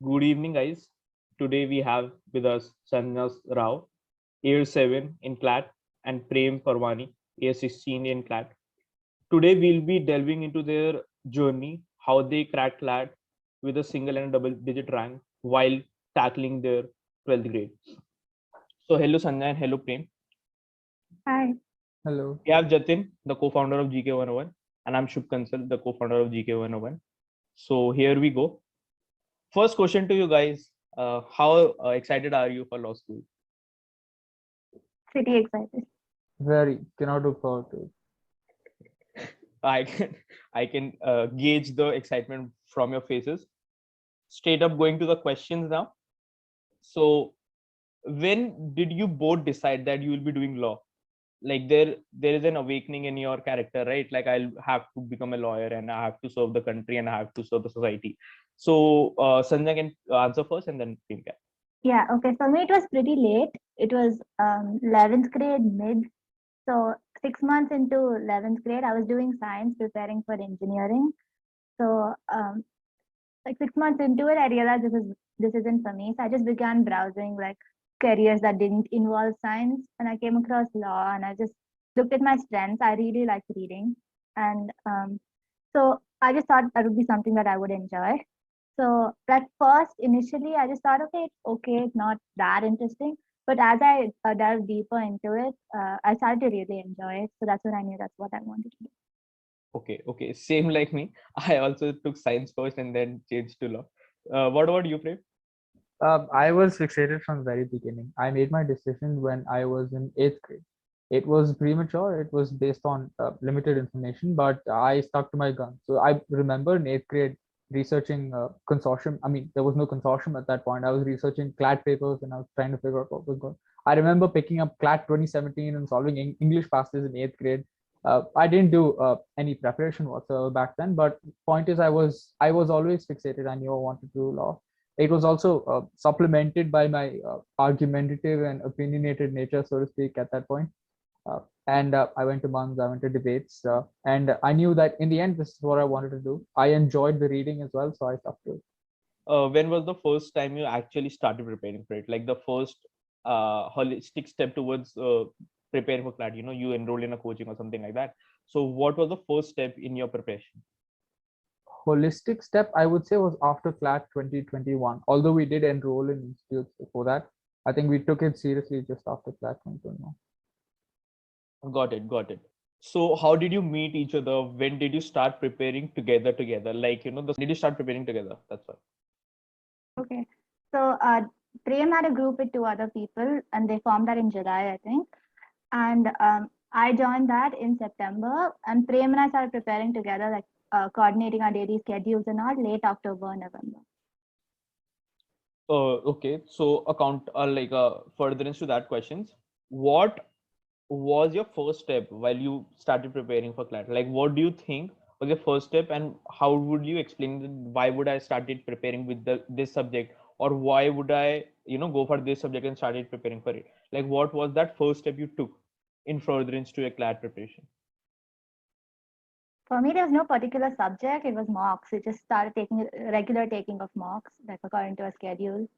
Good evening, guys. Today we have with us Sanjana Rao, AIR-7 in CLAT, and Prem Parwani, AIR-16 in CLAT. Today we'll be delving into their journey, how they cracked CLAT with a single and double-digit rank while tackling their 12th grade. So hello Sanjana and hello Prem. Hi. Hello. We have Jatin, the co-founder of GK101, and I'm Shubh Kansal, the co-founder of GK101. So here we go. First question to you guys. How excited are you for law school? Pretty excited. Very. Cannot look forward to it. I can gauge the excitement from your faces. Straight up going to the questions now. So when did you both decide that you will be doing law? Like there is an awakening in your character, right? Like I'll have to become a lawyer and I have to serve the country and I have to serve the society. So Sanjay can answer first and then Prem can. Yeah, okay. For me, it was pretty late. It was 11th grade mid. So 6 months into 11th grade, I was doing science, preparing for engineering. So like 6 months into it, I realized this isn't for me. So I just began browsing like careers that didn't involve science, and I came across law, and I just looked at my strengths. I really like reading, and so I just thought that would be something that I would enjoy. So like first, initially, I just thought, okay, it's not that interesting. But as I delved deeper into it, I started to really enjoy it. So that's when I knew that's what I wanted to do. Okay. Same like me. I also took science first and then changed to law. What about you, Prem? I was fixated from the very beginning. I made my decision when I was in 8th grade. It was premature. It was based on limited information, but I stuck to my gun. So I remember in 8th grade researching consortium. I mean, there was no consortium at that point. I was researching CLAT papers and I was trying to figure out what was going on. I remember picking up CLAT 2017 and solving English passages in 8th grade. I didn't do any preparation whatsoever back then, but point is I was always fixated. I knew I wanted to do law. It was also supplemented by my argumentative and opinionated nature, so to speak, at that point. And I went to monks, I went to debates, and I knew that in the end, this is what I wanted to do. I enjoyed the reading as well, so I stuck to it. When was the first time you actually started preparing for it? Like the first holistic step towards preparing for CLAT, you enrolled in a coaching or something like that. So what was the first step in your preparation? Holistic step, I would say, was after CLAT 2021. Although we did enroll in institutes before that, I think we took it seriously just after CLAT 2021. Got it. So how did you meet each other? When did you start preparing together? Like, did you start preparing together? That's why. Okay. So Prem had a group with 2 other people, and they formed that in July, I think. And I joined that in September, and Prem and I started preparing together, like coordinating our daily schedules and all late October, November. Okay. So further into that questions, what was your first step while you started preparing for CLAT? Like, what do you think was your first step, and how would you explain why would I started preparing with this subject, or why would I go for this subject and started preparing for it? Like, what was that first step you took in furtherance to your CLAT preparation? For me, there was no particular subject. It was mocks. We just started taking regular taking of mocks, like according to a schedule.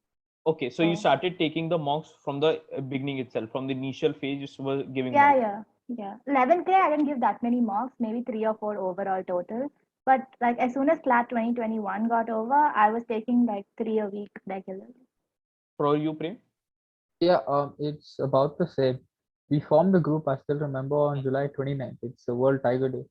Okay, so you started taking the mocks from the beginning itself, from the initial phase you were giving mocks. Yeah. 11th grade, I didn't give that many mocks, maybe 3 or 4 overall total. But like as soon as CLAT 2021 got over, I was taking like 3 a week regularly. For you, Prem? Yeah, it's about the same. We formed the group, I still remember, on July 29th. It's the World Tiger Day.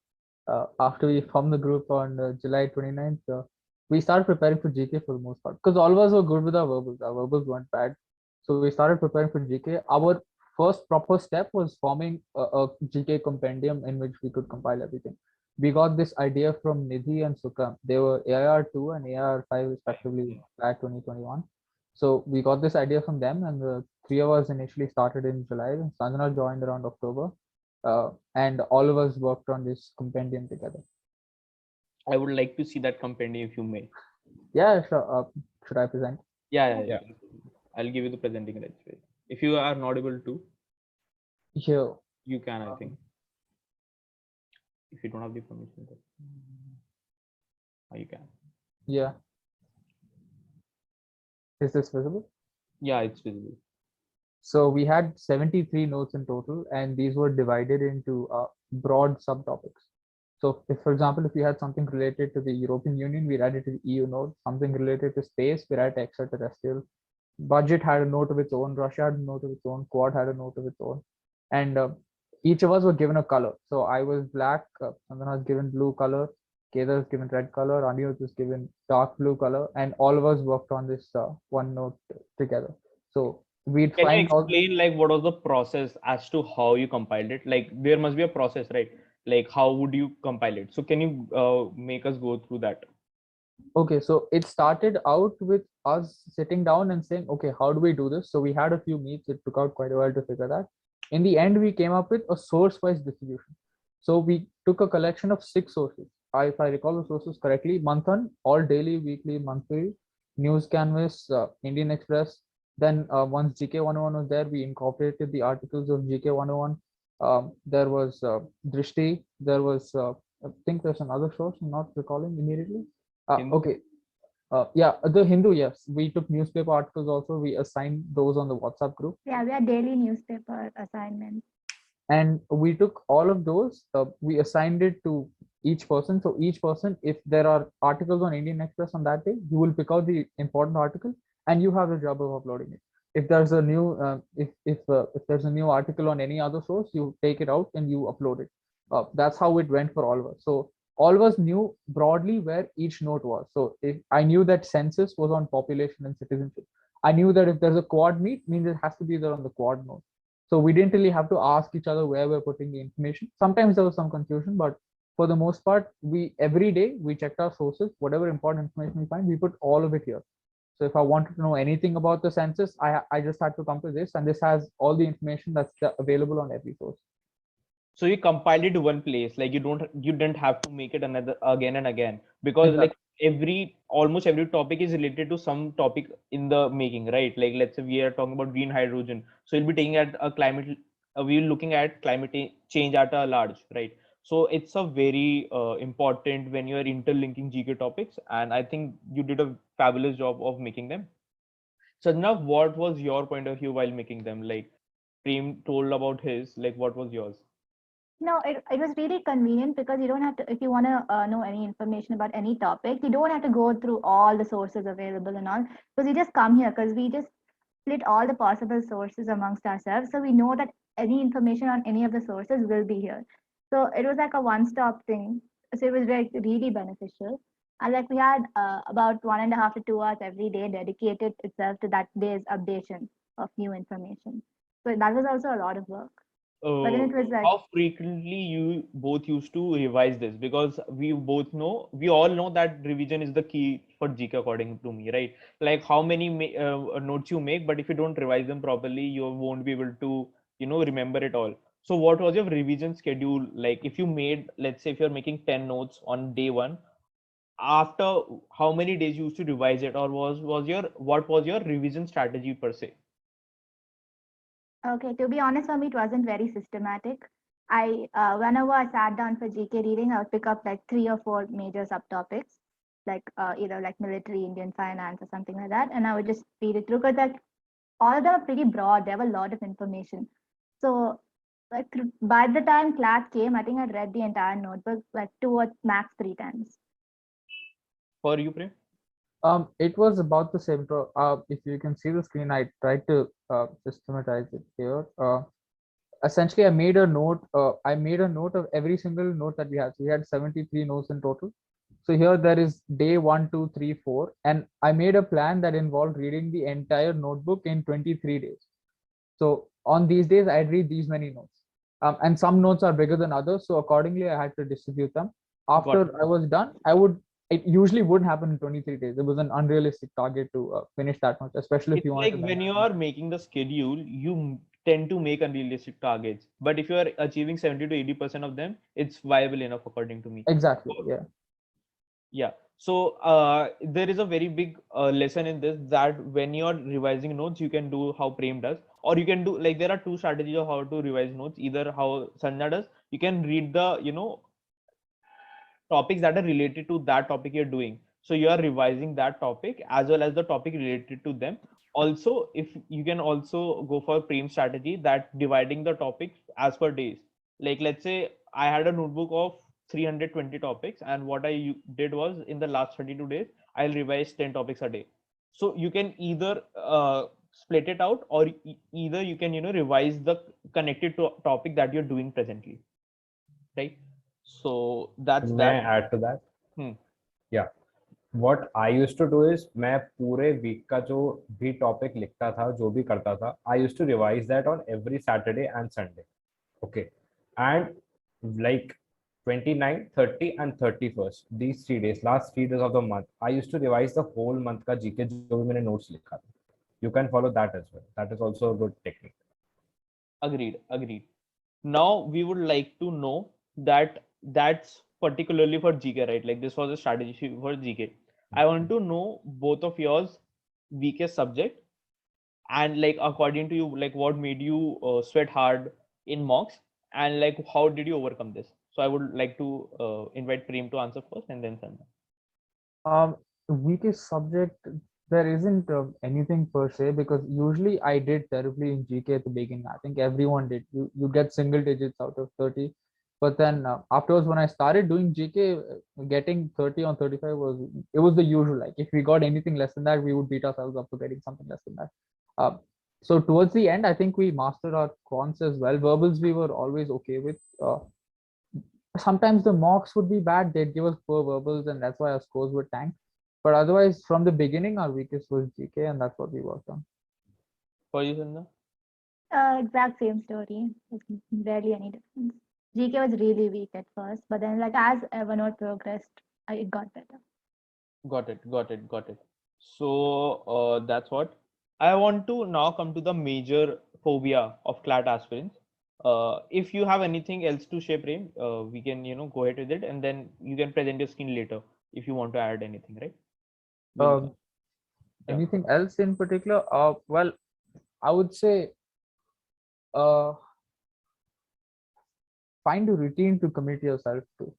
After we formed the group on July 29th, we started preparing for GK for the most part because all of us were good with our verbals. Our verbals weren't bad. So we started preparing for GK. Our first proper step was forming a GK compendium in which we could compile everything. We got this idea from Nidhi and Sukha. They were AIR-2 and AIR-5 respectively at 2021. So we got this idea from them, and the 3 of us initially started in July. Sanjana joined around October, and all of us worked on this compendium together. I would like to see that compendium if you may. Yeah, sure. Should I present? Yeah. I'll give you the presenting rights. If you are not able to, Here. you can, I think. If you don't have the permission, you can. Yeah. Is this visible? Yeah, it's visible. So we had 73 notes in total, and these were divided into broad subtopics. So if, for example, if we had something related to the European Union, we added to the EU note, something related to space, we added extraterrestrial. Budget had a note of its own, Russia had a note of its own, Quad had a note of its own. And each of us were given a color. So I was black, Sanjana was given blue color, Kedar was given red color, Anirudh was given dark blue color, and all of us worked on this one note together. So we'd Can you find all. explain like what was the process as to how you compiled it? Like there must be a process, right? Like how would you compile it? So can you make us go through that? Okay, so it started out with us sitting down and saying, okay, how do we do this? So we had a few meets. It took out quite a while to figure that. In the end, we came up with a source-wise distribution. So we took a collection of 6 sources. If I recall the sources correctly, Manthan, all daily, weekly, monthly, News Canvas, Indian Express. Then once GK101 was there, we incorporated the articles of GK101. There was Drishti. There was, I think there's another source. I'm not recalling immediately. Hindu? Okay. Yeah, the Hindu, yes. We took newspaper articles also. We assigned those on the WhatsApp group. Yeah, we had daily newspaper assignments. And we took all of those, we assigned it to each person. So each person, if there are articles on Indian Express on that day, you will pick out the important article and you have the job of uploading it. If there's a new, if there's a new article on any other source, you take it out and you upload it. That's how it went for all of us. So all of us knew broadly where each note was. So if I knew that census was on population and citizenship, I knew that if there's a quad meet, means it has to be there on the quad note. So we didn't really have to ask each other where we're putting the information. Sometimes there was some confusion, but for the most part, we every day we checked our sources, whatever important information we find, we put all of it here. So if I wanted to know anything about the census, I just had to come to this, and this has all the information that's available on every source. So you compiled it to one place, like you didn't have to make it another again and again, because Exactly. like almost every topic is related to some topic in the making, right? Like let's say we are talking about green hydrogen, so we'll be taking at a climate, we're looking at change at a large, right? So it's a very important when you are interlinking GK topics, and I think you did a fabulous job of making them. So now, what was your point of view while making them? Like Prem told about his, like what was yours? No, it was really convenient because you don't have to, if you want to know any information about any topic, you don't have to go through all the sources available and all, because you just come here, because we just split all the possible sources amongst ourselves. So we know that any information on any of the sources will be here. So it was like a one-stop thing. So it was like really beneficial. And like we had about 1.5 to 2 hours every day dedicated itself to that day's updation of new information. So that was also a lot of work. But then it was like, How frequently you both used to revise this? Because we all know that revision is the key for GK according to me, right? Like how many notes you make, but if you don't revise them properly, you won't be able to, remember it all. So what was your revision schedule? Like if you made, let's say if you're making 10 notes on day one, after how many days you used to revise it, or what was your revision strategy per se? okay, to be honest, for me, it wasn't very systematic. Whenever I sat down for GK reading, I would pick up like 3 or 4 major subtopics, like either like military, Indian finance, or something like that, and I would just read it through because like all of them are pretty broad. They have a lot of information. So like by the time CLAT came, I think I'd read the entire notebook like 2 or max 3 times. For you, Prem? It was about the same. If you can see the screen, I tried to systematize it here. Essentially, I made a note of every single note that we had. So we had 73 notes in total. So here there is day 1, 2, 3, 4, and I made a plan that involved reading the entire notebook in 23 days. So on these days, I'd read these many notes. And some notes are bigger than others. So accordingly, I had to distribute them. After I was done, it usually wouldn't happen in 23 days. It was an unrealistic target to finish that much, especially if It's you wanted like to when mention. you are making the schedule, you tend to make unrealistic targets. But if you are achieving 70 to 80% of them, it's viable enough according to me. Exactly. Yeah. Yeah. So there is a very big lesson in this, that when you're revising notes, you can do how Prem does, or you can do, like, there are two strategies of how to revise notes. Either how Sanjana does, you can read the, topics that are related to that topic you're doing. So you are revising that topic as well as the topic related to them. Also, if you can also go for Prem strategy, that dividing the topics as per days. Like let's say I had a notebook of 320 topics, and what I did was in the last 32 days, I'll revise 10 topics a day. So you can either split it out, or either you can revise the connected to topic that you're doing presently, right? So that's May that. I add to that? Hmm. Yeah. What I used to do is मैं पूरे week का जो भी topic लिखता था, जो भी करता था, I used to revise that on every Saturday and Sunday. Okay. And like 29, 30 and 31st, these 3 days, last 3 days of the month, I used to revise the whole month का GK जो भी मैंने notes लिखा था. You can follow that as well. That is also a good technique. Agreed. Now we would like to know that that's particularly for GK, right? Like this was a strategy for GK. I want to know both of yours weakest subject, and like according to you, like what made you sweat hard in mocks, and like how did you overcome this? So I would like to invite Prem to answer first, and then Sanjana. Weakest subject, there isn't anything per se, because usually I did terribly in GK at the beginning. I think everyone did. You get single digits out of 30, but then afterwards when I started doing GK, getting 30 on 35 was the usual. Like if we got anything less than that, we would beat ourselves up for getting something less than that. So towards the end, I think we mastered our cons as well. Verbals we were always okay with. Sometimes the mocks would be bad, they'd give us poor verbals, and that's why our scores were tanked. But otherwise, from the beginning, our weakest was GK, and that's what we worked on. For you, Sanjana? Exact same story. There's barely any difference. GK was really weak at first, but then like as Evernote progressed, it got better. Got it. So that's what I want to now come to the major phobia of CLAT aspirants. If you have anything else to share, Prem, we can go ahead with it, and then you can present your screen later if you want to add anything, right? Um, Yeah. Anything else in particular? Well, I would say uh, find a routine to commit yourself to,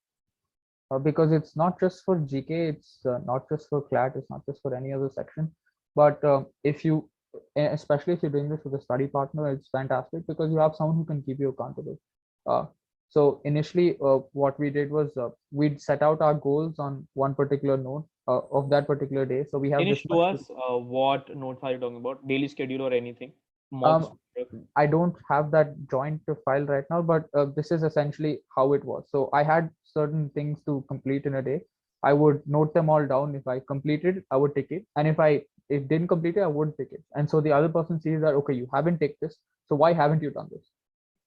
because it's not just for GK, it's not just for CLAT, it's not just for any other section. But if you, especially if you're doing this with a study partner, it's fantastic because you have someone who can keep you accountable. So initially, what we did was we'd set out our goals on one particular note of that particular day. So we have Can you this show much. us what notes are you talking about? Daily schedule or anything? Mocks? I don't have that joint file right now, but this is essentially how it was. So I had certain things to complete in a day. I would note them all down. If I completed, I would tick it, and if didn't complete it, I wouldn't tick it. And so the other person sees that, okay, you haven't ticked this, so why haven't you done this?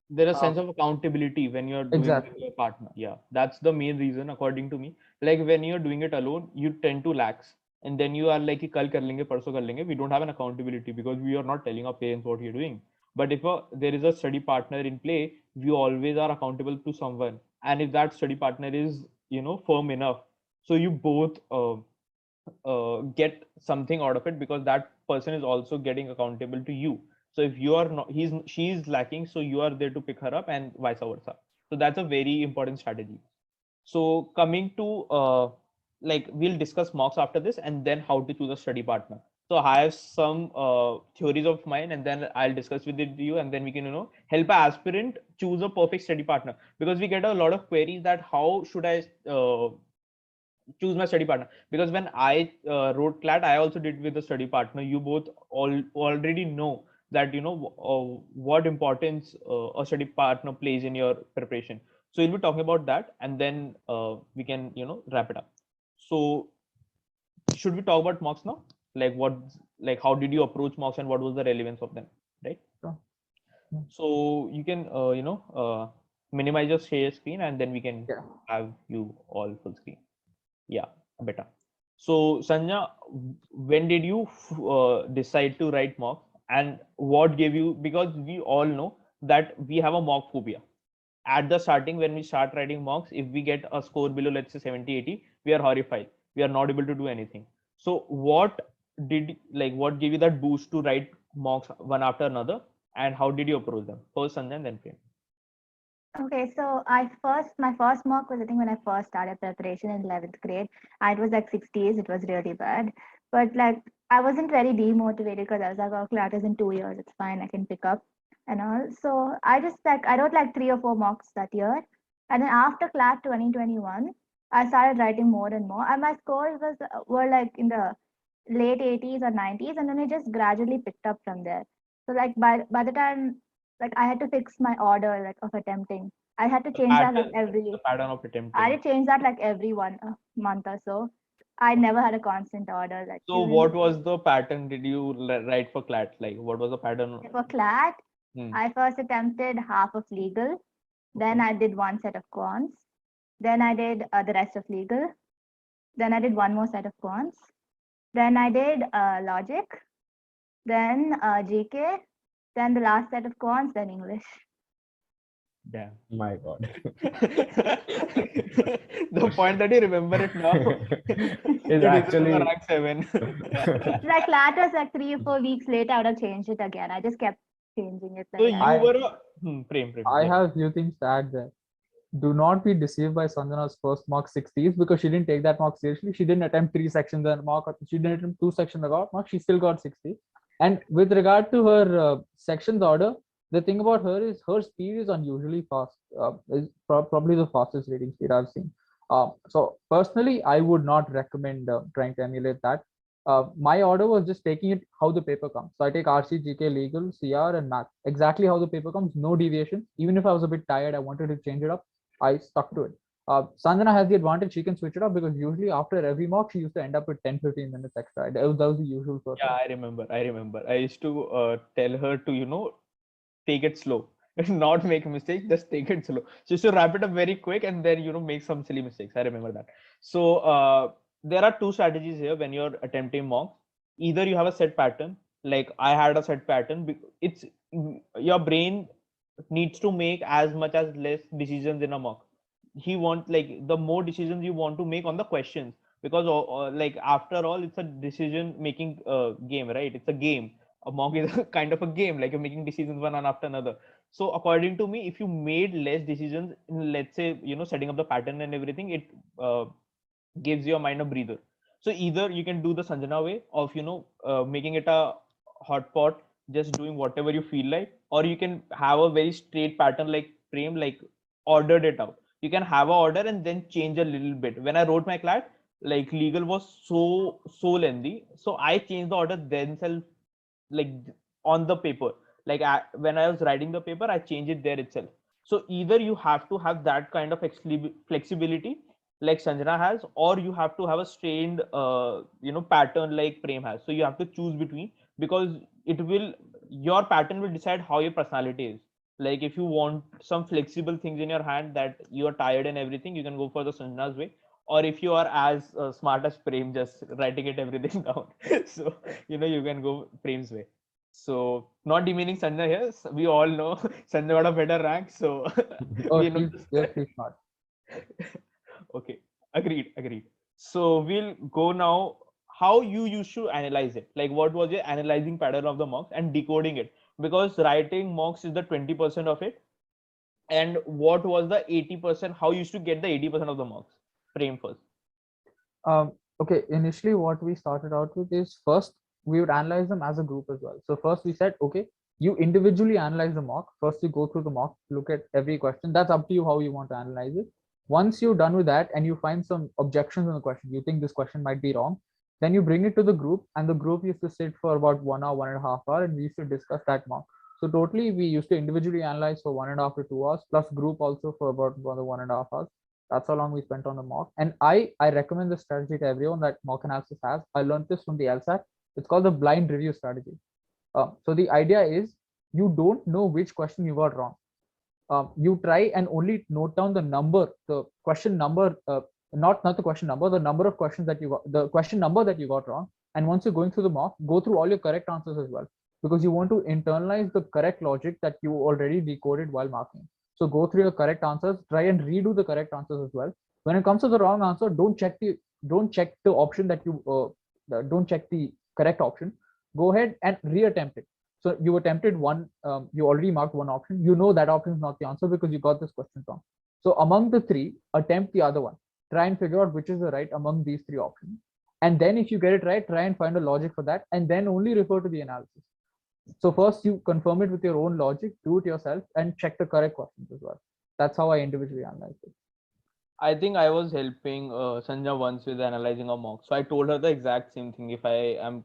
There's a sense of accountability when you're doing it with your partner. Yeah, that's the main reason according to me. Like when you're doing it alone, you tend to lax, and then you are like कि कल कर लेंगे, परसों कर लेंगे. We don't have an accountability because we are not telling our parents what you're doing. But if there is a study partner in play, we always are accountable to someone. And if that study partner is firm enough, so you both get something out of it, because that person is also getting accountable to you. So if you are not, she's lacking, so you are there to pick her up, and vice versa. So that's a very important strategy. So coming to like we'll discuss mocks after this, and then how to choose a study partner. So I have some theories of mine, and then I'll discuss with you, and then we can help an aspirant choose a perfect study partner, because we get a lot of queries that how should I choose my study partner. Because when I wrote CLAT, I also did with a study partner. You both already know that what importance a study partner plays in your preparation. So we'll be talking about that, and then we can wrap it up. So should we talk about mocks now? Like how did you approach mocks, and what was the relevance of them, right? Sure. Yeah. So you can minimize your share screen, and then we can have you all full screen. Yeah, better. So Sanja, when did you decide to write mock, and what gave you, because we all know that we have a mock phobia. At the starting, when we start writing mocks, if we get a score below, let's say 70, 80, we are horrified. We are not able to do anything. So what gave you that boost to write mocks one after another, and how did you approach them? First Sanja and then Prem. Okay, so my first mock was, I think, when I first started preparation in 11th grade. It was like 60s. It was really bad. But like, I wasn't very demotivated because I was like, oh, CLAT is in 2 years. It's fine. I can pick up and all. So I just like, I wrote like 3 or 4 mocks that year. And then after CLAT 2021, I started writing more and more. And my scores were like in the late 80s or 90s. And then it just gradually picked up from there. So like by the time, like I had to fix my order like of attempting. I had to change that like The pattern of I attempting. had to change that like every one month or so. I never had a constant order. Like So what was the pattern did you write for CLAT? Like what was the pattern? for CLAT, Hmm. I first attempted half of legal, then Okay. I did one set of quants, then I did the rest of legal, then I did one more set of quants, then I did logic, then GK, then the last set of quants, then English. Damn. My God. The point that you remember it now, Is it is in the actually rank 7. Like CLAT was like 3 or 4 weeks later, I would have changed it again. I just kept changing it So like that. you were a Prem. I Yeah. have few things to add there. Do not be deceived by Sanjana's first mock 60s because she didn't take that mock seriously. She didn't attempt 3 sections and mock. She didn't attempt 2 sections and mock. She still got 60. And with regard to her sections order, the thing about her is her speed is unusually fast. Is probably the fastest reading speed I've seen. So personally, I would not recommend trying to emulate that. My order was just taking it how the paper comes. So I take RC, GK, legal, CR, and math. Exactly how the paper comes, no deviation. Even if I was a bit tired, I wanted to change it up. I stuck to it. Sanjana has the advantage she can switch it up because usually after every mock she used to end up with 10-15 minutes extra. That was the usual for Yeah, her. I remember. I used to tell her to, take it slow. Not make mistakes, just take it slow. She used to wrap it up very quick and then, make some silly mistakes. I remember that. So there are two strategies here when you're attempting mocks. Either you have a set pattern, like I had a set pattern. It's your brain needs to make as much as less decisions in a mock. He wants like the more decisions you want to make on the questions, because like after all it's a decision making game, right? It's a game. A mock is a kind of a game, like you're making decisions one after another. So according to me, if you made less decisions in, let's say, setting up the pattern and everything, it gives your mind a breather. So either you can do the Sanjana way of making it a hot pot, just doing whatever you feel like, or you can have a very straight pattern like Prem, like ordered it out. You can have a order and then change a little bit. When I wrote my CLAT, like legal was so lengthy, so I changed the order then self, like on the paper. Like when I was writing the paper, I changed it there itself. So either you have to have that kind of flexibility like Sanjana has, or you have to have a strained pattern like Prem has. So you have to choose between, because it will, your pattern will decide how your personality is. Like if you want some flexible things in your hand that you are tired and everything, you can go for the Sanjana's way. Or if you are as smart as Prem, just writing it everything down, so you can go Prem's way. So not demeaning Sanjana here. We all know Sanjana got a better rank, so Oh, we know. yes, she's smart. Okay, agreed. So we'll go now. How you used to analyze it? Like, what was your analyzing pattern of the mocks and decoding it? Because writing mocks is the 20% of it, and what was the 80%? How you used to get the 80% of the mocks? Frame first. Okay, initially what we started out with is first we would analyze them as a group as well. So first we said, okay, you individually analyze the mock. First you go through the mock, look at every question. That's up to you how you want to analyze it. Once you're done with that and you find some objections in the question, you think this question might be wrong, then you bring it to the group, and the group used to sit for about 1 hour, 1.5 hour, and we used to discuss that mock. So totally we used to individually analyze for 1.5 to 2 hours, plus group also for about 1.5 hours. That's how long we spent on the mock. And I recommend this strategy to everyone that mock analysis has. I learned this from the LSAT. It's called the blind review strategy. So the idea is you don't know which question you got wrong. You try and only note down the number, the question number, not the question number, the number of questions that you got, the question number that you got wrong. And once you're going through the mock, go through all your correct answers as well, because you want to internalize the correct logic that you already decoded while marking. So go through your correct answers, try and redo the correct answers as well. When it comes to the wrong answer, don't check the option that you don't check the correct option. Go ahead and reattempt it. So you attempted one, you already marked one option. You know that option is not the answer because you got this question wrong. So among the three, attempt the other one. Try and figure out which is the right among these three options. And then if you get it right, try and find a logic for that, and then only refer to the analysis. So first you confirm it with your own logic, do it yourself, and check the correct questions as well. That's how I individually analyze it. I think I was helping Sanjana once with analyzing a mock. So I told her the exact same thing. If I am,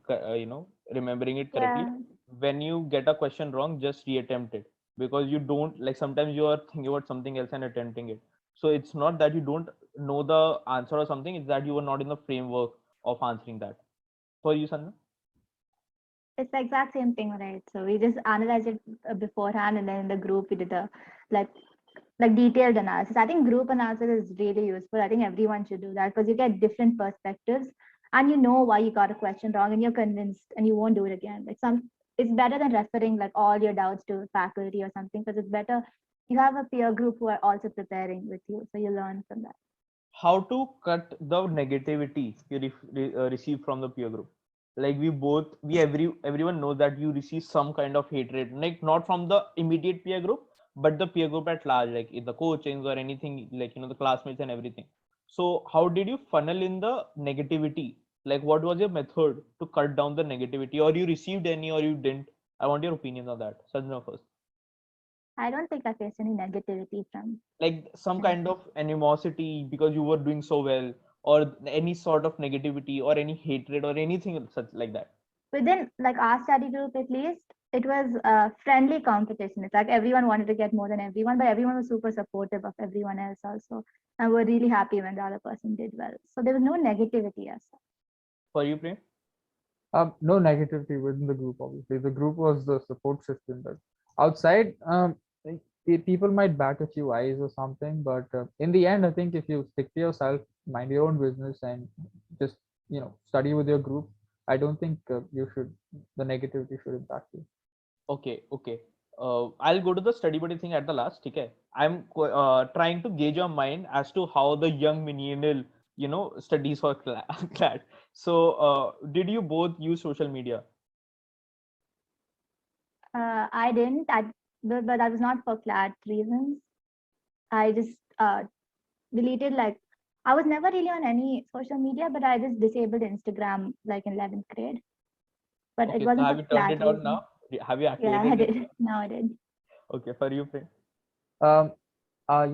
remembering it correctly, Yeah. when you get a question wrong, just reattempt it, because you don't, like, sometimes you are thinking about something else and attempting it. So it's not that you don't know the answer or something. It's that you were not in the framework of answering that. For you, Sanjana? It's the exact same thing, right? So we just analyzed it beforehand, and then in the group we did a like detailed analysis. I think group analysis is really useful. I think everyone should do that because you get different perspectives and you know why you got a question wrong and you're convinced and you won't do it again. It's better than referring like all your doubts to faculty or something, because it's better you have a peer group who are also preparing with you, so you learn from that. How to cut the negativity you receive from the peer group? Like everyone knows that you receive some kind of hatred, like not from the immediate peer group, but the peer group at large, like in the coachings or anything, like the classmates and everything. So how did you funnel in the negativity? Like what was your method to cut down the negativity, or you received any or you didn't? I want your opinions on that. Sanjana first. I don't think I faced any negativity from Like some them. kind of animosity because you were doing so well, or any sort of negativity or any hatred or anything such like that? Within like our study group, at least it was a friendly competition. It's like everyone wanted to get more than everyone, but everyone was super supportive of everyone else also, and we're really happy when the other person did well. So there was no negativity as such. For you, Prem? No negativity within the group. Obviously, the group was the support system. But outside, people might back a few eyes or something. But in the end, I think if you stick to yourself, mind your own business, and just study with your group, I don't think the negativity should impact you. Okay. I'll go to the study buddy thing at the last. Okay. Trying to gauge your mind as to how the young millennial, studies for CLAT. So, did you both use social media? I didn't, but that was not for CLAT reasons. I just deleted I was never really on any social media, but I just disabled Instagram like in 11th grade. But it Okay. So, wasn't have for you turned CLAT it on reasons. now? Have you Yeah, I activated it? did. Now I did. Okay. For you, Prem? Um,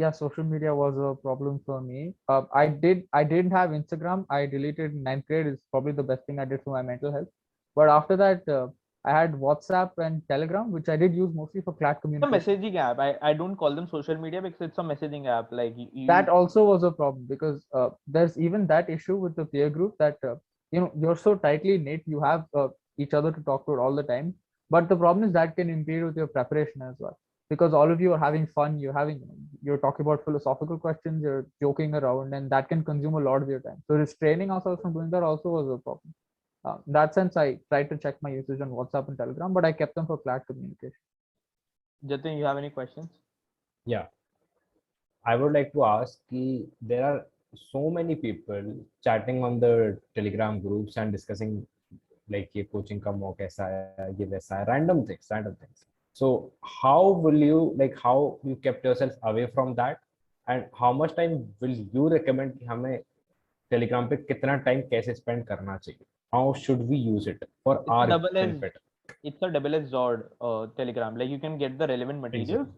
yeah, social media was a problem for me. I didn't have Instagram. I deleted in ninth grade. It's probably the best thing I did for my mental health. But after that, I had WhatsApp and Telegram, which I did use mostly for CLAT It's a communication. messaging app. I don't call them social media because it's a messaging app. Like That also was a problem because there's even that issue with the peer group that you're so tightly knit. You have each other to talk to all the time. But the problem is that can impede with your preparation as well, because all of you are having fun. You're talking about philosophical questions. You're joking around, and that can consume a lot of your time. So restraining ourselves from doing that also was a problem. In that sense, I tried to check my usage on WhatsApp and Telegram, but I kept them for CLAT communication. Jatin, you have any questions? Yeah, I would like to ask कि there are so many people chatting on the Telegram groups and discussing like ये coaching का mock ऐसा है ये वैसा है random things. So how you kept yourself away from that, and how much time will you recommend कि हमें Telegram पे कितना time कैसे spend करना चाहिए? How should we use it for It's a our double-edged benefit? it's a double-edged sword, Telegram. Like you can get the relevant materials, Exactly.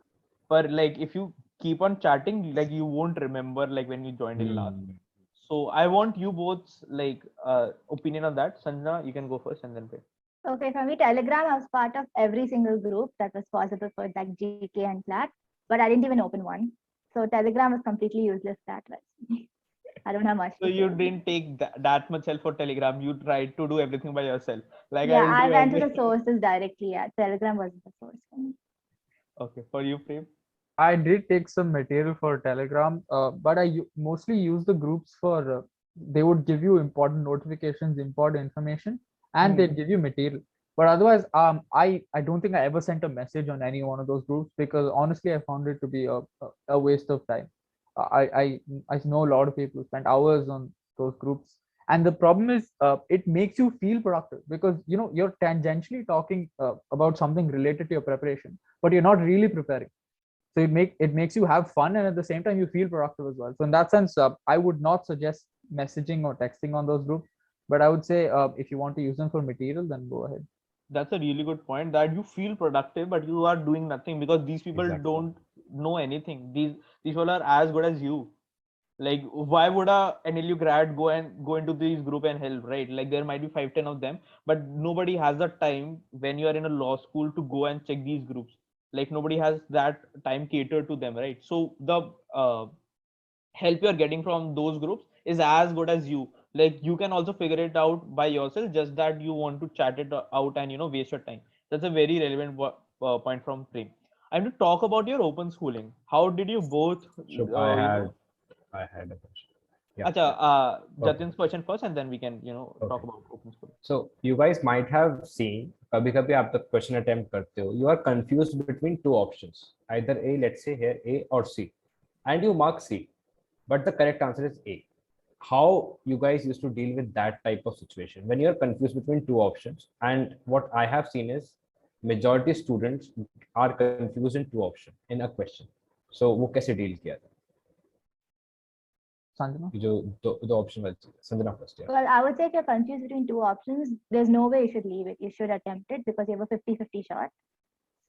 but like if you keep on chatting, like you won't remember like when you joined in last. Hmm. So I want you both like opinion on that. Sanjana, you can go first and then Prem. Okay, for me, Telegram, I was part of every single group that was possible for like GK and CLAT, but I didn't even open one. So Telegram was completely useless that way. I don't have much So to say you on that. didn't take that much help for Telegram. You tried to do everything by yourself. Like I Yeah, will I do went to the everything. sources directly. Yeah, Telegram wasn't the source for me. Okay, for you, Prem. I did take some material for Telegram, but mostly use the groups for they would give you important notifications, important information, and Hmm. they'd give you material. But otherwise, I don't think I ever sent a message on any one of those groups because honestly, I found it to be a waste of time. I know a lot of people spend hours on those groups, And the problem is it makes you feel productive because you're tangentially talking about something related to your preparation, but you're not really preparing. So it makes you have fun, and at the same time you feel productive as well. So in that sense, I would not suggest messaging or texting on those groups, but I would say if you want to use them for material, then go ahead. That's a really good point, that you feel productive but you are doing nothing because these people Exactly. don't know anything. These people are as good as you. Like, why would a NLU grad go into this group and help, right? Like, there might be 5-10 of them, but nobody has the time when you are in a law school to go and check these groups. Like, nobody has that time catered to them, right? So the help you're getting from those groups is as good as you. Like, you can also figure it out by yourself, just that you want to chat it out and waste your time. That's a very relevant point from Prem. I want to talk about your open schooling. How did you both So I had a question. Yeah. Acha, Okay. Jatin's question first, and then we can talk Okay. about open schooling. So you guys might have seen, कभी कभी आप the question attempt करते हो, you are confused between two options, either A, let's say here A or C, and you mark C, but the correct answer is A. How you guys used to deal with that type of situation when you're confused between two options? And what I have seen is majority students are confused in two options in a question. So वो कैसे deal किया था? Sanjana? जो दो option वाली चीज़, Sanjana first. Yeah. Well, I would say if you're confused between two options, there's no way you should leave it. You should attempt it because you have a 50-50 shot.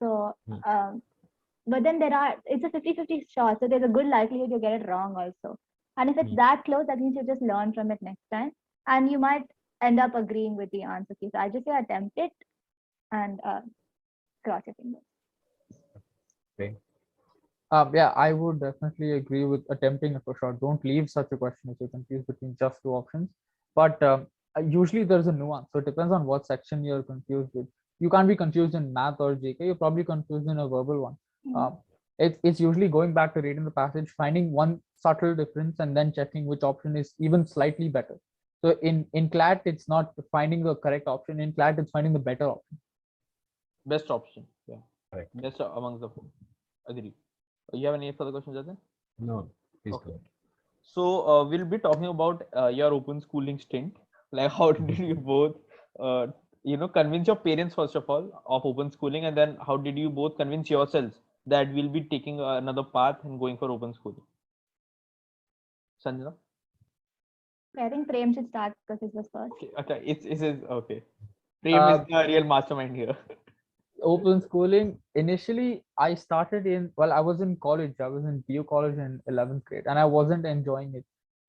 So, but then it's a 50-50 shot. So there's a good likelihood you'll get it wrong also. And if it's that close, that means you just learn from it next time. And you might end up agreeing with the answer key. So I just say attempt it and cross your fingers. Okay. Yeah, I would definitely agree with attempting it for sure. Don't leave such a question if you're confused between just two options. But usually there's a nuance. So it depends on what section you're confused with. You can't be confused in math or GK. You're probably confused in a verbal one. It's usually going back to reading the passage, finding one subtle difference, and then checking which option is even slightly better. So in CLAT, it's not finding the correct option. In CLAT, it's finding the better option. Best option. Yeah. Correct. Best amongst the four. Agree. You have any further questions, Jatin? No, please Okay. go ahead. So we'll be talking about your open schooling stint. Like, how did you both, convince your parents first of all of open schooling, and then how did you both convince yourselves that we'll be taking another path and going for open schooling? Sanjana? I think Prem should start because it was first. Okay, it's okay. Prem is the real mastermind here. Open schooling, initially I started I was in college. I was in PU college in 11th grade and I wasn't enjoying it.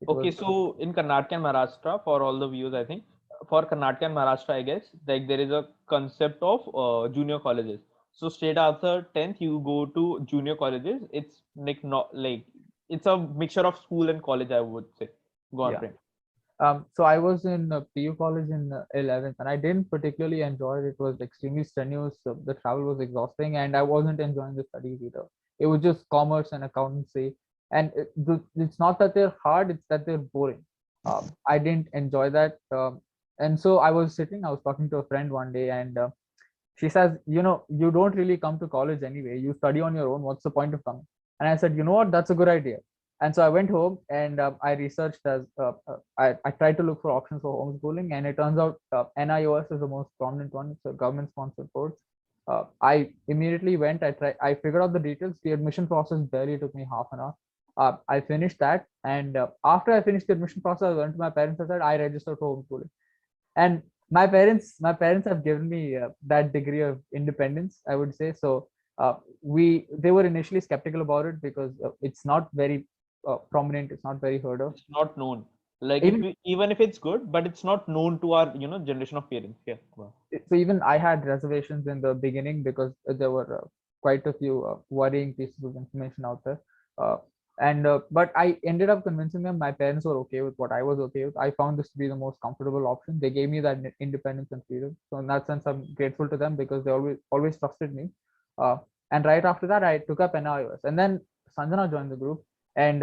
Okay, so in Karnataka and Maharashtra, for all the views, I think for Karnataka and Maharashtra, I guess, like there is a concept of junior colleges. So straight after 10th, you go to junior colleges. It's like not like it's a mixture of school and college, I would say. Go on, Yeah. Prem. So I was in PU college in 11th and I didn't particularly enjoy it. It was extremely strenuous. The travel was exhausting and I wasn't enjoying the studies either. It was just commerce and accountancy. And it's not that they're hard, it's that they're boring. I didn't enjoy that. And so I was talking to a friend one day and she says, you don't really come to college anyway. You study on your own. What's the point of coming? And I said, you know what? That's a good idea. And so I went home and I researched I tried to look for options for homeschooling, and it turns out NIOS is the most prominent one. It's a government sponsored course. I immediately went. I figured out the details. The admission process barely took me half an hour. I finished that, and after I finished the admission process, I went to my parents and said I registered for homeschooling. And my parents have given me that degree of independence, I would say. So they were initially skeptical about it because it's not very prominent, it's not very heard of. It's not known. Like even if it's good, but it's not known to our generation of parents. Yeah. Wow. So even I had reservations in the beginning because there were quite a few worrying pieces of information out there. But I ended up convincing them. My parents were okay with what I was okay with. I found this to be the most comfortable option. They gave me that independence and freedom. So in that sense, I'm grateful to them because they always trusted me. And right after that, I took up NIOS, and then Sanjana joined the group. And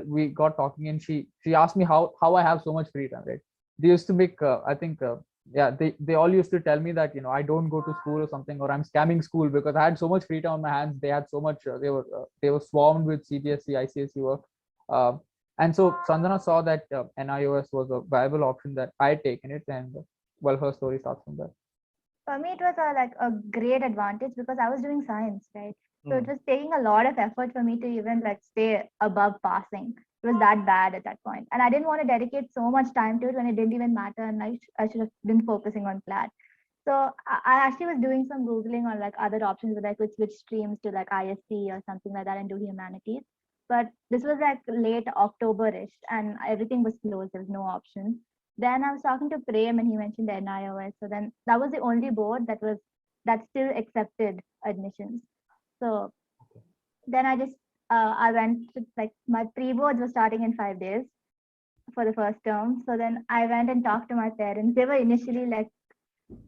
we got talking, and she asked me how I have so much free time. Right? They used to make they all used to tell me that I don't go to school or something, or I'm scamming school because I had so much free time on my hands. They had so much. They were swarmed with CBSE, ICSE work. And so Sanjana saw that NIOS was a viable option, that I had taken it, and well, her story starts from there. For me, it was a great advantage because I was doing science, right? So it Hmm. was taking a lot of effort for me to even like stay above passing. It was that bad at that point, and I didn't want to dedicate so much time to it when it didn't even matter, and I should have been focusing on CLAT. So I actually was doing some googling on like other options, with like which switch streams to like ISC or something like that and do humanities. But this was like late October-ish, and everything was closed. There was no option. Then I was talking to Prem, and he mentioned the NIOS. So then that was the only board that still accepted admissions. So then I went to, like, my pre-boards were starting in 5 days for the first term. So then I went and talked to my parents. They were initially like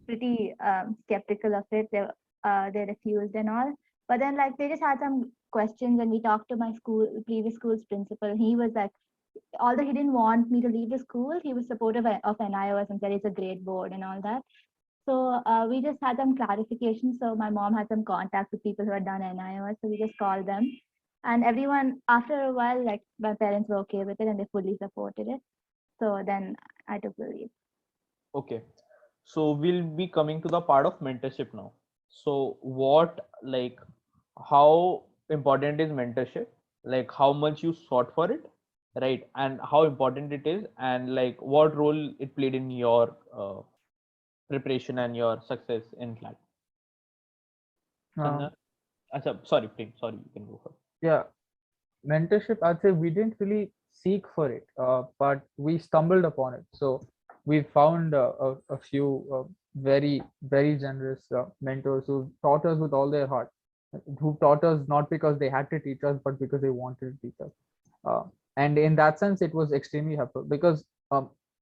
pretty skeptical of it. They refused and all. But then like they just had some questions, and we talked to my previous school's principal. He was like, although he didn't want me to leave the school, he was supportive of NIOS and said it's a great board and all that. So we just had some clarification. So my mom had some contact with people who had done NIOS. So we just called them. And everyone, after a while, like my parents were okay with it and they fully supported it. So then I took the leave. Okay. So we'll be coming to the part of mentorship now. So what, like, how important is mentorship? Like how much you sought for it, right? And how important it is, and like what role it played in your preparation and your success in CLAT. Um, Sanjana? Sorry, Prem. Sorry, you can go first. yeah, mentorship, I'd say we didn't really seek for it, but we stumbled upon it. So we found a few very, very generous mentors who taught us with all their heart, who taught us not because they had to teach us, but because they wanted to teach us. Uh, and in that sense, it was extremely helpful because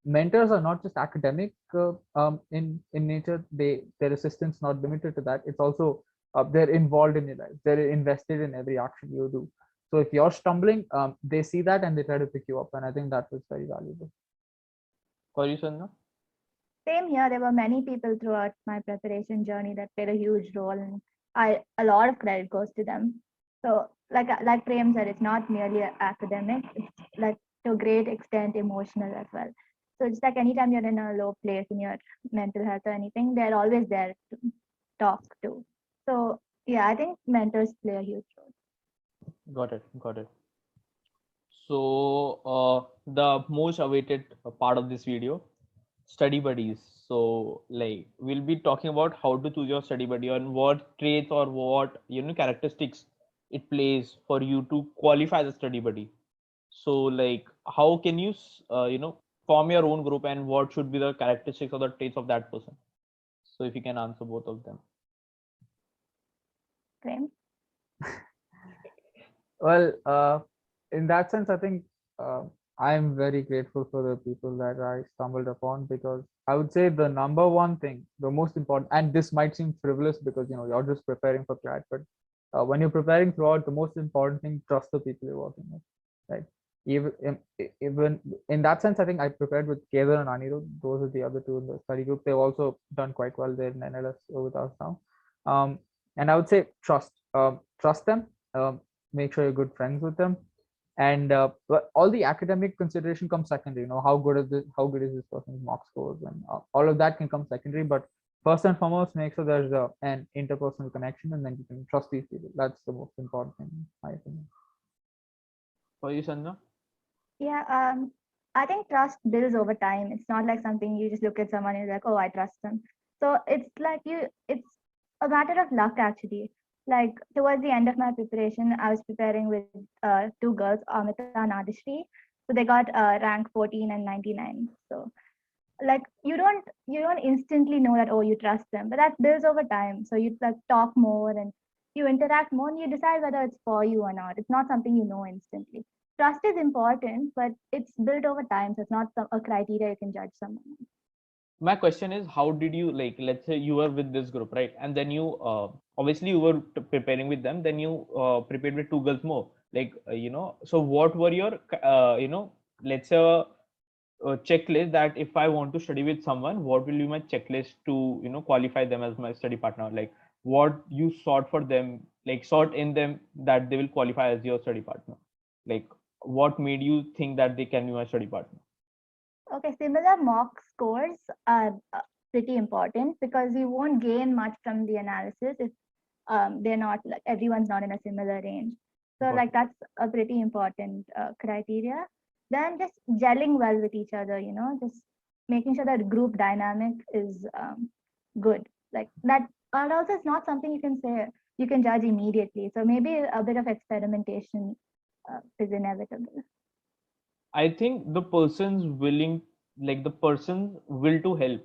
mentors are not just academic in nature. Their assistance not limited to that. It's also they're involved in your life. They're invested in every action you do. So if you're stumbling, they see that and they try to pick you up, and I think that was very valuable. For you, Sanjana? Same here. There were many people throughout my preparation journey that played a huge role, and a lot of credit goes to them. So, like Prem said, it's not merely academic; it's like to a great extent emotional as well. So it's like anytime you're in a low place in your mental health or anything, they're always there to talk to. So yeah, I think mentors play a huge role. Got it. Got it. So the most awaited part of this video, study buddies. So like we'll be talking about how to choose your study buddy and what traits or what characteristics it plays for you to qualify as a study buddy. So like how can you form your own group, and what should be the characteristics or the traits of that person? So if you can answer both of them. Prem? Well, in that sense, I think uh, I'm very grateful for the people that I stumbled upon, because I would say the number one thing, the most important, and this might seem frivolous because you're just preparing for CLAT, but when you're preparing throughout, the most important thing, trust the people you're working with, right? Even in that sense, I think I prepared with Kedar and Anirudh. Those are the other two in the study group. They've also done quite well there in NLS with us now. And I would say trust them. Make sure you're good friends with them, and but all the academic consideration comes secondary. How good is this person's mock scores, and all of that can come secondary. But first and foremost, make sure there's an interpersonal connection, and then you can trust these people. That's the most important thing, in my opinion. For you, Sanjana? Yeah, I think trust builds over time. It's not like something you just look at someone and you're like, oh, I trust them. So it's a matter of luck actually. Like towards the end of my preparation, I was preparing with two girls, Amita and Adishri. So they got rank 14 and 99. So like you don't instantly know that, oh, you trust them, but that builds over time. So you like talk more and you interact more and you decide whether it's for you or not. It's not something you know instantly. Trust is important, but it's built over time, so it's not a criteria you can judge someone. My question is, how did you, like, let's say you were with this group, right? And then you obviously you were preparing with them, then you prepared with two girls more, like so what were your let's say a checklist, that if I want to study with someone, what will be my checklist to qualify them as my study partner? Like what you sought for them, like sought in them, that they will qualify as your study partner? Like what made you think that they can be my study partner? Okay, similar mock scores are pretty important because you won't gain much from the analysis if they're not like everyone's not in a similar range. So Got like it. that's a pretty important criteria. Then just gelling well with each other, just making sure that group dynamic is good. Like that, and also it's not something you can say you can judge immediately. So maybe a bit of experimentation is inevitable. I think the person's willing, like the person's will to help.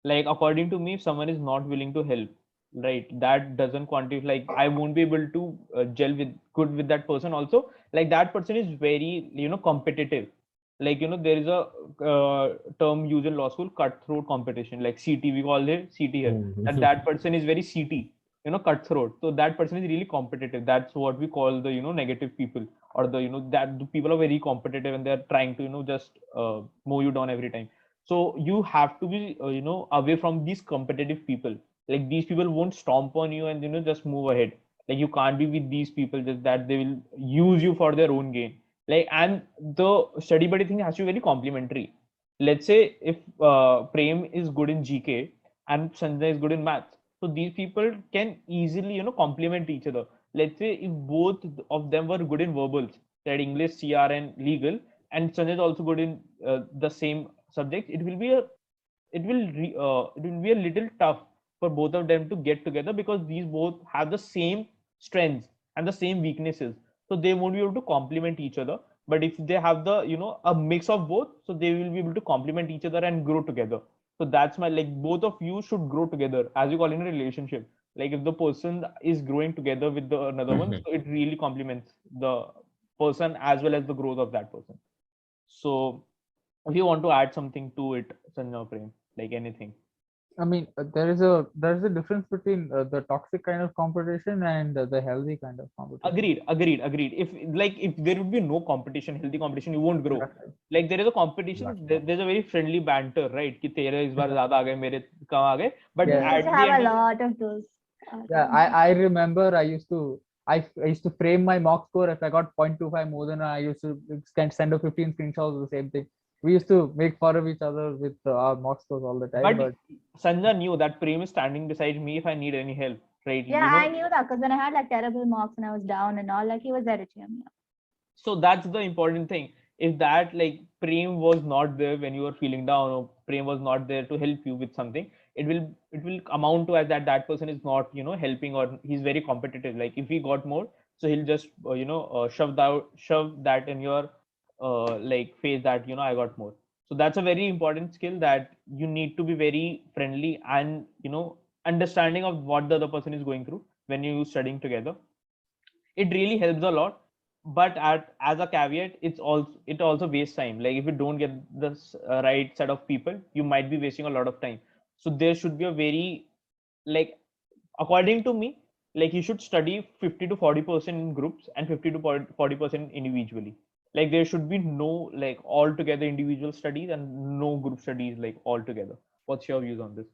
Like according to me, if someone is not willing to help, right, that doesn't quantify. Like I won't be able to gel with good with that person. Also, like that person is very competitive. Like there is a term used in law school, cutthroat competition. Like CT, we call it CT here. And that person is very CT, cutthroat. So that person is really competitive. That's what we call the negative people, or the that the people are very competitive and they're trying to just mow you down every time. So you have to be away from these competitive people. Like these people won't stomp on you and just move ahead. Like you can't be with these people, just that they will use you for their own gain. Like, and the study buddy thing has to be very complementary. Let's say if Prem is good in GK and Sanjay is good in maths, so these people can easily complement each other. Let's say if both of them were good in verbals, that English, CR, and legal, and Sanjay is also good in the same subject, it will be a little tough for both of them to get together, because these both have the same strengths and the same weaknesses, so they won't be able to complement each other. But if they have the a mix of both, so they will be able to complement each other and grow together. So that's my, like, both of you should grow together, as you call in a relationship. Like if the person is growing together with the another one, so it really complements the person as well as the growth of that person. So if you want to add something to it, Sanjana, Prem, like anything. I mean, there's a difference between the toxic kind of competition and the healthy kind of competition. Agreed. If there would be no competition, healthy competition, you won't grow. Like there is a competition, there's a very friendly banter, right? कि तेरे इस बार ज़्यादा आ गए, मेरे कम आ गए. But Yeah. We used at to the have end a of, lot of those. Yeah, I remember I used to frame my mock score. If I got 0.25 more than I used to send a 15 screenshots of the same thing. We used to make fun of each other with our mock scores all the time. but Sanjana knew that Prem is standing beside me if I need any help, right? Yeah, I knew that because when I had like terrible marks and I was down and all, like he was there to cheer me up. So that's the important thing. If that, like, Prem was not there when you were feeling down, or Prem was not there to help you with something, it will amount to as that person is not helping, or he's very competitive. Like if he got more, so he'll just shove that in your like face, that I got more. So that's a very important skill, that you need to be very friendly and understanding of what the other person is going through when you're studying together. It really helps a lot, but as a caveat, it also wastes time. Like if you don't get the right set of people, you might be wasting a lot of time. So there should be a very, like, according to me, like you should study 50 to 40% in groups and 50 to 40% individually. Like there should be no, like, all together individual studies and no group studies, like, all together. What's your views on this?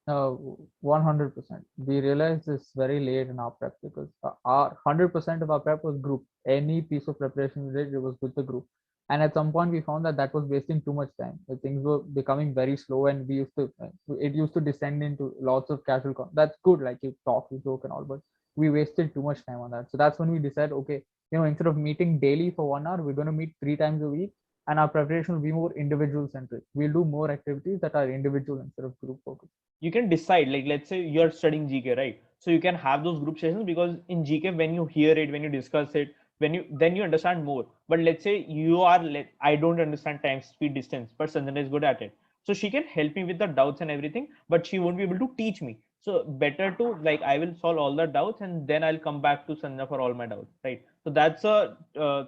100%. We realized this very late in our prep because our 100% of our prep was group. Any piece of preparation we did, it was with the group. And at some point, we found that was wasting too much time. Things were becoming very slow, and it used to descend into lots of casual. That's good, like you talk, you joke, and all, but we wasted too much time on that. So that's when we decided, okay, instead of meeting daily for 1 hour, we're going to meet 3 times a week, and our preparation will be more individual centric. We'll do more activities that are individual instead of group focused. You can decide, like, let's say you're studying GK, right? So you can have those group sessions, because in GK, when you hear it, when you discuss it, then you understand more. But let's say you are, I don't understand time, speed, distance, but Sanjana is good at it, so she can help me with the doubts and everything, but she won't be able to teach me. So better to, like, I will solve all the doubts and then I'll come back to Sanjana for all my doubts, right? So that's a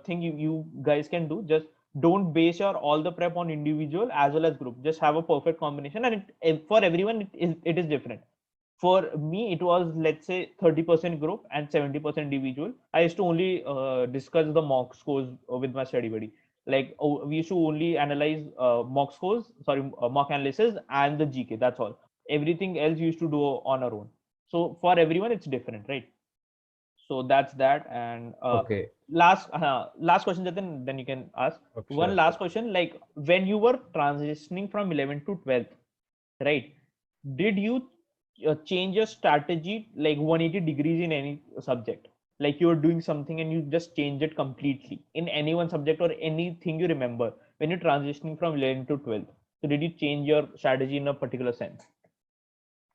thing you guys can do. Just don't base your all the prep on individual as well as group. Just have a perfect combination, and for everyone it is different. For me, it was, let's say, 30% group and 70% individual. I used to only discuss the mock scores with my study buddy. Like, we used to only analyze mock analysis and the GK. That's all. Everything else you used to do on our own. So for everyone it's different, right? So that's that. And Okay. last question, Jatin, then you can ask. Okay, One sure. last question, like when you were transitioning from 11th to 12th, right? Did you change your strategy like 180 degrees in any subject? Like you were doing something and you just change it completely in any one subject or anything you remember when you're transitioning from 11th to 12th. So did you change your strategy in a particular sense?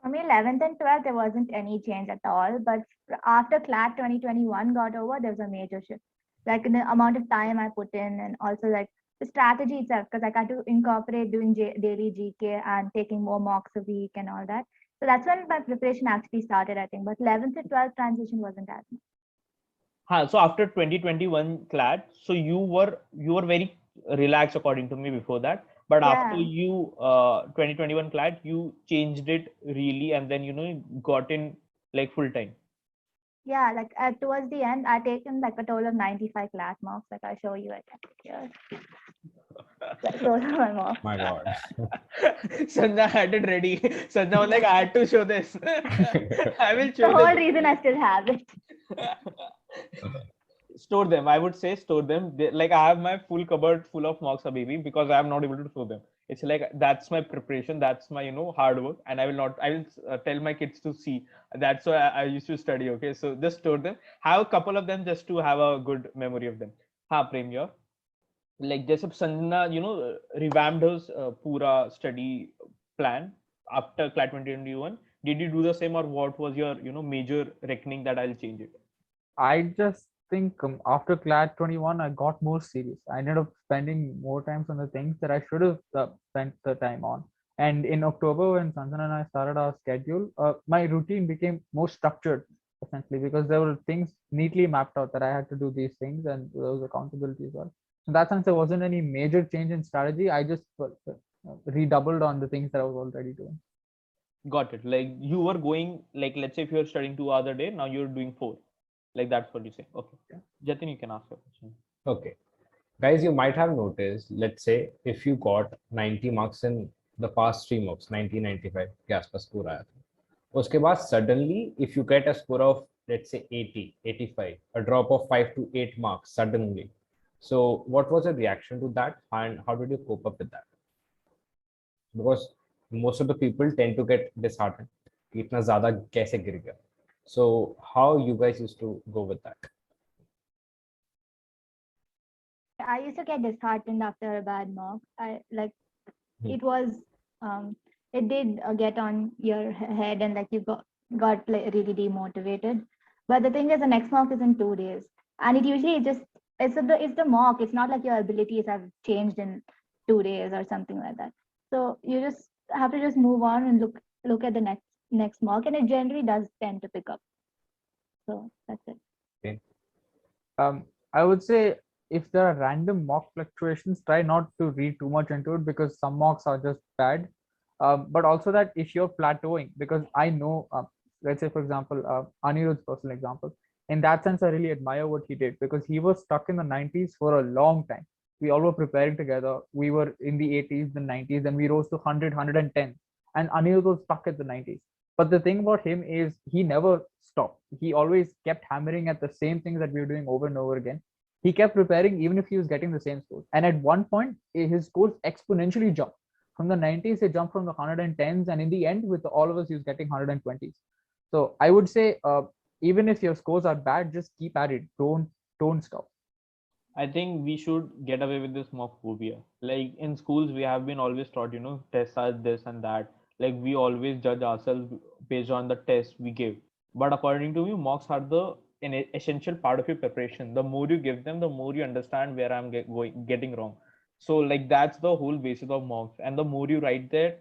For me, 11th and 12th, there wasn't any change at all. But after CLAT 2021 got over, there was a major shift. Like in the amount of time I put in, and also like the strategy itself, because I had to incorporate doing daily GK and taking more mocks a week and all that. So that's when my preparation actually started, I think. But 11th to 12th transition wasn't as much. So after 2021 CLAT, so you were very relaxed according to me before that. But after Yeah. you 2021 CLAT, you changed it really, and then you got in like full time. Yeah, like towards the end, I taken like a total of 95 CLAT marks. Like I show you, I can here. Those are my marks. My God. Sanjana had it ready. Sanjana was like, I had to show this. I will show The whole this. reason I still have it. Store them. I would say store them. Like I have my full cupboard full of mocks, baby, because I am not able to show them. It's like that's my preparation. That's my hard work, and I will not. I will tell my kids to see. That's why I used to study. Okay, so just store them. Have a couple of them just to have a good memory of them. Ha, Prem, here. Like जैसे Sanjana, revamped his pura study plan after CLAT 2021. Did you do the same, or what was your major reckoning that I'll change it? I just think after CLAT 21, I got more serious. I ended up spending more time on the things that I should have spent the time on. And in October, when Sanjana and I started our schedule, my routine became more structured, essentially, because there were things neatly mapped out that I had to do these things, and there was accountability as well. So in that sense, there wasn't any major change in strategy. I just redoubled on the things that I was already doing. Got it. Like you were going, like let's say if you're studying 2 hours a day, now you're doing 4. Like that's what you say. Okay. Jatin, you can ask a question. Okay. Guys, you might have noticed, let's say if you got 90 marks in the past 3 mocks, 90, 95 के आसपास score आया था. उसके बाद suddenly, if you get a score of, let's say 80, 85, a drop of 5 to 8 marks suddenly. So what was the reaction to that, and how did you cope up with that? Because most of the people tend to get disheartened. कि इतना ज़्यादा कैसे गिर गया? So how you guys used to go with that? I used to get disheartened after a bad mock. It was it did get on your head, and like you got like really demotivated. But the thing is, the next mock is in 2 days, and it usually just it's the mock. It's not like your abilities have changed in 2 days or something like that. So you just have to just move on and look at the next mock, and it generally does tend to pick up. So that's it. Okay. I would say if there are random mock fluctuations, try not to read too much into it, because some mocks are just bad. But also that if you're plateauing, because I know, let's say for example, Anirudh's personal example, in that sense, I really admire what he did, because he was stuck in the 90s for a long time. We all were preparing together. We were in the 80s, the 90s, then we rose to 100, 110, and Anirudh was stuck at the 90s. But the thing about him is he never stopped. He always kept hammering at the same things that we were doing over and over again. He kept preparing even if he was getting the same scores. And at one point, his scores exponentially jumped. From the 90s, he jumped from the 110s, and in the end, with all of us, he was getting 120s. So I would say, even if your scores are bad, just keep at it. Don't stop. I think we should get away with this mock-phobia. Like in schools, we have been always taught, tests are this and that. Like we always judge ourselves based on the test we give. But according to me, mocks are an essential part of your preparation. The more you give them, the more you understand where I'm getting wrong. So like that's the whole basis of mocks. And the more you write them,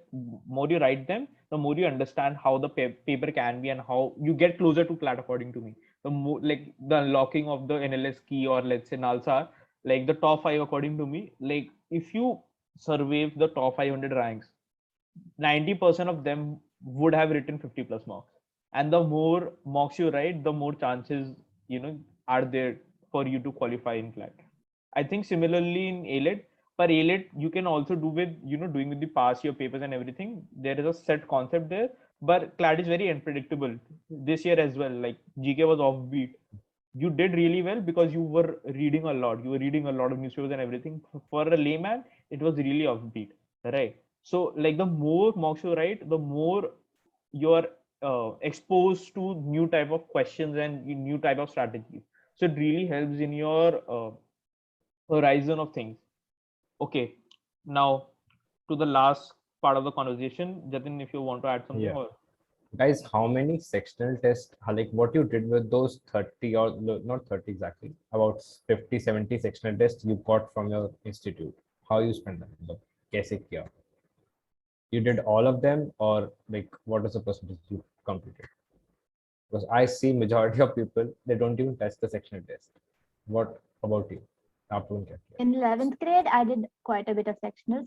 the more you understand how the paper can be and how you get closer to CLAT. According to me, the more like the unlocking of the NLS key, or let's say NALSA, like the top 5, according to me, like if you survey the top 500 ranks, 90% of them would have written 50 plus marks. And the more mocks you write, the more chances are there for you to qualify in CLAT. I think similarly in AILET, for AILET you can also do with doing with the past year papers and everything. There is a set concept there. but CLAT is very unpredictable. This year as well, like GK was offbeat. You did really well because you were reading a lot. You were reading a lot of newspapers and everything. For a layman, it was really offbeat, right? So like the more mocks you write, the more you're exposed to new type of questions and new type of strategies. So it really helps in your horizon of things. Okay, now to the last part of the conversation, Jatin, if you want to add something. Yeah. Or Guys, how many sectional tests, like what you did with those 30 or not 30 exactly, about 50, 70 sectional tests you got from your institute? How you spend them? Like, kaise kiya? You did all of them, or like what is the percentage you completed? Because I see majority of people, they don't even test the sectional test. What about you? आपने क्या किया? In 11th grade, I did quite a bit of sectionals.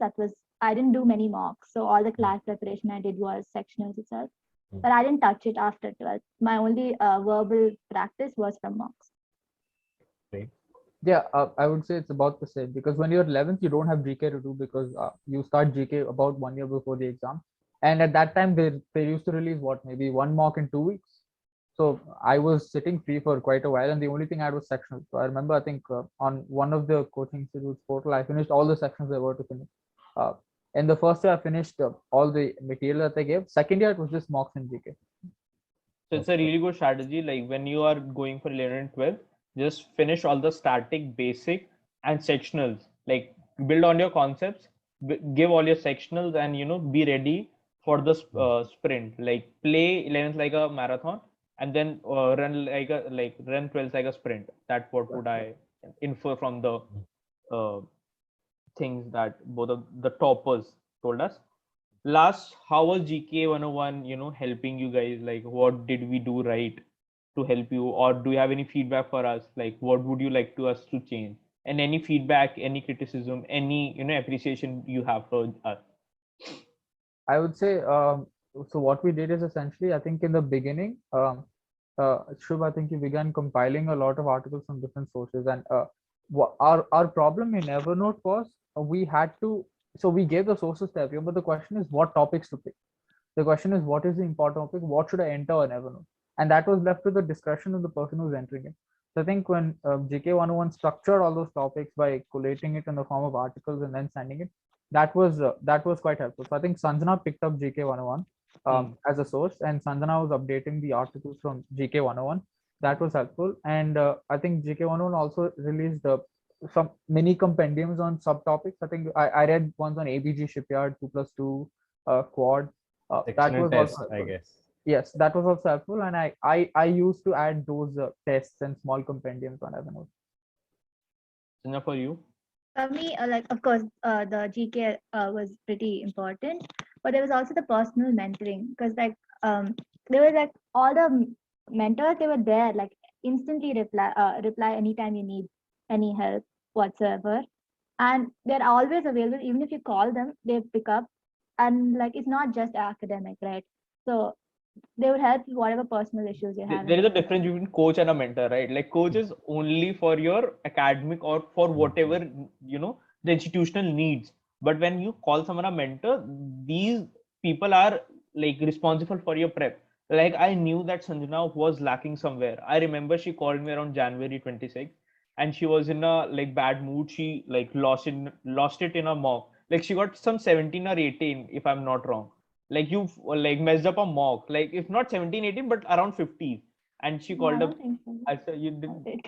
I didn't do many mocks. So all the class preparation I did was sectionals itself. But I didn't touch it after 12th. My only verbal practice was from mocks. Yeah, I would say it's about the same, because when you're 11th, you don't have GK to do, because you start GK about 1 year before the exam. And at that time, they used to release what, maybe one mock in 2 weeks. So I was sitting free for quite a while, and the only thing I had was sectionals. So I remember, I think on one of the coaching institutes portal, I finished all the sections there were to finish. In the first year, I finished all the material that they gave. Second year, it was just mocks and GK. so it's a really good strategy. Like when you are going for 11 and 12, just finish all the static, basic, and sectionals. Like build on your concepts, give all your sectionals, and be ready for the sprint. Like play 11th like a marathon, and then run run 12th like a sprint. That's what would I infer from the things that both of the toppers told us. Last, how was GK 101, helping you guys? Like, what did we do right to help you? Or do you have any feedback for us? Like, what would you like to us to change? And any feedback, any criticism, any, appreciation you have for us? I would say, so what we did is essentially, I think in the beginning, Shubh, I think you began compiling a lot of articles from different sources, and our problem in Evernote was we had to, so we gave the sources to everyone, but the question is what topics to pick. The question is, what is the important topic? What should I enter in Evernote? And that was left to the discretion of the person who's entering it. So I think when GK 101 structured all those topics by collating it in the form of articles and then sending it, that was quite helpful. So I think Sanjana picked up GK 101 as a source, and Sanjana was updating the articles from GK 101. That was helpful. And I think GK 101 also released some mini compendiums on subtopics. I think I read ones on ABG shipyard, 2+2, quad. That was Test, also I helpful. guess. Yes, that was also helpful, and I used to add those tests and small compendiums on Evernote. Sanjana, for you? For me, like of course, the GK was pretty important, but there was also the personal mentoring, because like there was like all the mentors, they were there, like instantly reply anytime you need any help whatsoever, and they're always available. Even if you call them, they pick up, and like it's not just academic, right? So they would help you whatever personal issues you have. There is a difference between coach and a mentor, right? Like coach is only for your academic or for whatever the institutional needs. But when you call someone a mentor, these people are like responsible for your prep. Like I knew that Sanjana was lacking somewhere. I remember she called me around January 26th, and she was in a like bad mood. She like lost it in a mock. Like she got some 17 or 18, if I'm not wrong. Like you like messed up a mock, like if not 17 18 but around 50, and she No, called I up. don't think so. I said you did Okay.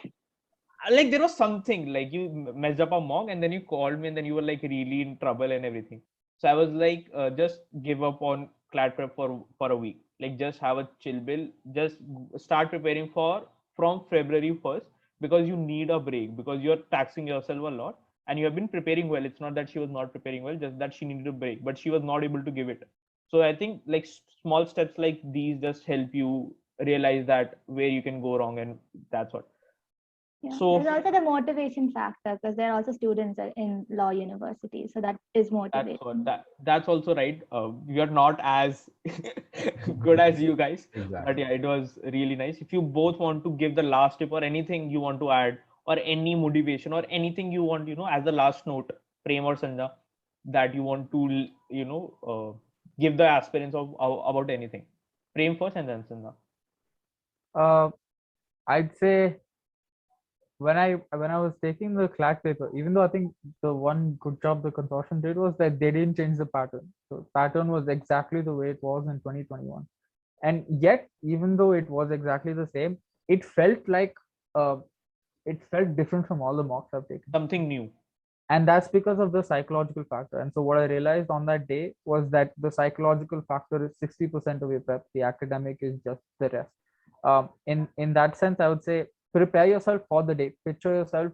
like there was something like you messed up a mock, and then you called me, and then you were like really in trouble and everything. So I was like, just give up on CLAT prep for a week. Like just have a chill bill, just start preparing from February 1st, because you need a break, because you're taxing yourself a lot, and you have been preparing well. It's not that she was not preparing well, just that she needed a break, but she was not able to give it. So I think like small steps like these just help you realize that where you can go wrong, and that's what. Yeah. So There's also the motivation factor, because there are also students in law university, so that is that's motivation. what that's also right. We are not as good as you guys, but Exactly. yeah, it was really nice. If you both want to give the last tip or anything you want to add, or any motivation or anything you want, as the last note, Prem or Sanja, that you want to give the aspirants of about anything. Prem first and then Sanjana. I'd say when I was taking the CLAT paper, even though I think the one good job the consortium did was that they didn't change the pattern. So pattern was exactly the way it was in 2021. And yet, even though it was exactly the same, it felt like it felt different from all the mocks I've taken. Something new. And that's because of the psychological factor. And so what I realized on that day was that the psychological factor is 60% of your prep. The academic is just the rest. In that sense, I would say prepare yourself for the day. Picture yourself,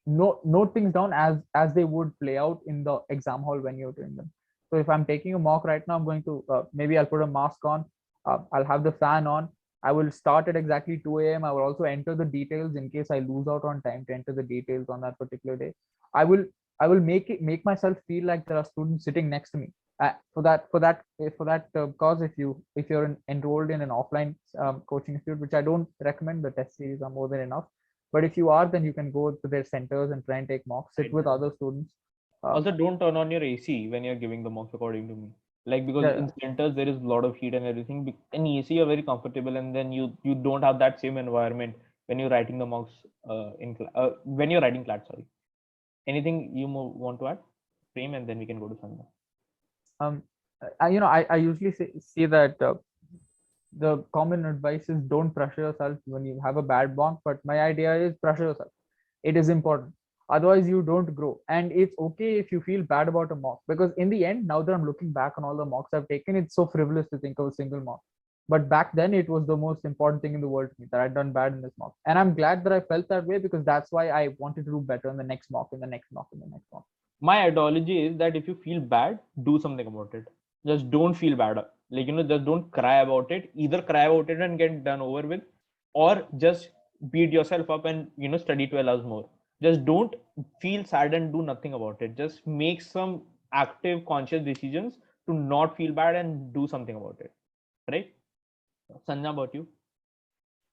note things down as they would play out in the exam hall when you're doing them. So if I'm taking a mock right now, I'm going to maybe I'll put a mask on. I'll have the fan on. I will start at exactly 2 a.m. I will also enter the details in case I lose out on time to enter the details on that particular day. I will make myself feel like there are students sitting next to me. For that cause, if you're enrolled in an offline coaching institute, which I don't recommend, the test series are more than enough. But if you are, then you can go to their centers and try and take mocks, sit with other students. Also, don't turn on your AC when you're giving the mocks, according to me. Like, because Yeah, in centers there is a lot of heat and everything. In AC you're very comfortable, and then you don't have that same environment when you're writing the mocks when you're writing CLAT. Sorry. Anything you want to add, Prem, and then we can go to Sanjana. I usually see that the common advice is don't pressure yourself when you have a bad mock, but my idea is pressure yourself. It is important. Otherwise, you don't grow. And it's okay if you feel bad about a mock, because in the end, now that I'm looking back on all the mocks I've taken, it's so frivolous to think of a single mock. But back then, it was the most important thing in the world to me that I'd done bad in this mock. And I'm glad that I felt that way, because that's why I wanted to do better in the next mock, in the next mock, in the next mock. My ideology is that if you feel bad, do something about it. Just don't feel bad. Like, just don't cry about it. Either cry about it and get done over with, or just beat yourself up and, study 12 hours more. Just don't feel sad and do nothing about it. Just make some active, conscious decisions to not feel bad and do something about it. Right? Sanjana, about you?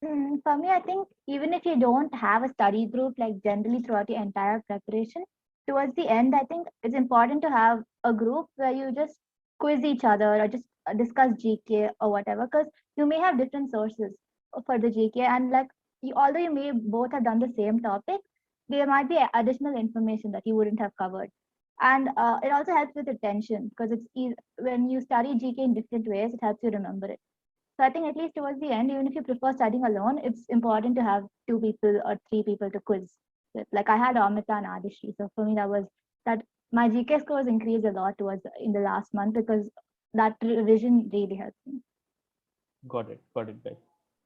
For me, I think even if you don't have a study group, like generally throughout your entire preparation, towards the end, I think it's important to have a group where you just quiz each other or just discuss GK or whatever, because you may have different sources for the GK, and like although you may both have done the same topic, there might be additional information that you wouldn't have covered. And it also helps with retention, because when you study GK in different ways, it helps you remember it. So I think at least towards the end, even if you prefer studying alone, it's important to have 2 people or 3 people to quiz with. Like I had Amita and Adishri. So for me, that my GK scores increased a lot in the last month, because that revision really helped me. Got it, guys.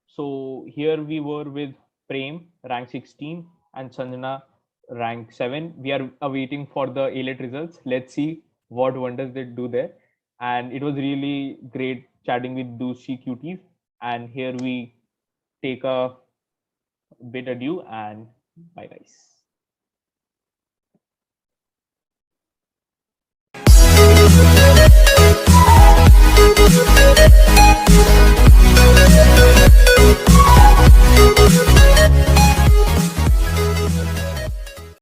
So here we were with Prem, rank 16, and Sanjana, rank 7. We are awaiting for the AILET results. Let's see what wonders they do there. And it was really great chatting with those cuties. And here we take a bit adieu and bye, guys.